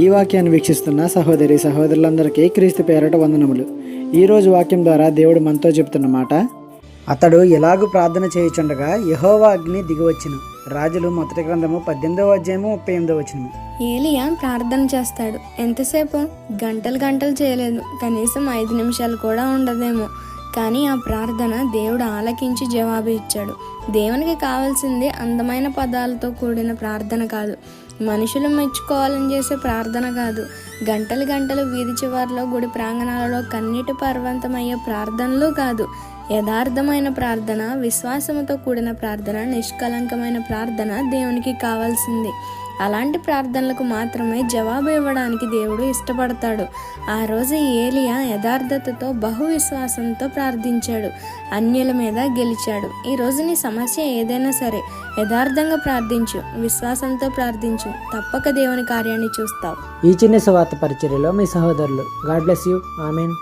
ఈ వాక్యాన్ని వీక్షిస్తున్న సహోదరులందరికీ క్రీస్తు పేరట వందనములు. ఈరోజు వాక్యం ద్వారా దేవుడు మనతో చెప్తున్న మాట, అతడు ఎలాగూ ప్రార్థన చేయుచుండగా యెహోవా అగ్ని దిగివచ్చెను. రాజులు మొదటి గ్రంథము 18వ అధ్యాయము 38వ వచనము. ఏలియా ప్రార్థన చేస్తాడు. ఎంతసేపు? గంటలు గంటలు చేయలేదు, కనీసం 5 నిమిషాలు కూడా ఉండదేమో. కానీ ఆ ప్రార్థన దేవుడు ఆలకించి జవాబు ఇచ్చాడు. దేవునికి కావాల్సింది అందమైన పదాలతో కూడిన ప్రార్థన కాదు, మనుషులు మెచ్చుకోవాలని చేసే ప్రార్థన కాదు, గంటలు గంటలు వీధి చివర్లో గుడి ప్రాంగణాలలో కన్నీటి పర్వంతమయ్యే ప్రార్థనలు కాదు. యథార్థమైన ప్రార్థన, విశ్వాసముతో కూడిన ప్రార్థన, నిష్కలంకమైన ప్రార్థన దేవునికి కావాల్సింది. అలాంటి ప్రార్థనలకు మాత్రమే జవాబు ఇవ్వడానికి దేవుడు ఇష్టపడతాడు. ఆ రోజు ఏలియా యథార్థతతో బహు విశ్వాసంతో ప్రార్థించాడు, అన్యుల మీద గెలిచాడు. ఈ రోజు నీ సమస్య ఏదైనా సరే యథార్థంగా ప్రార్థించు, విశ్వాసంతో ప్రార్థించు, తప్పక దేవుని కార్యాన్ని చూస్తావు. ఈ చిన్న సువార్త పరిచర్యలో మీ సహోదరులు. God bless you. ఆమేన్.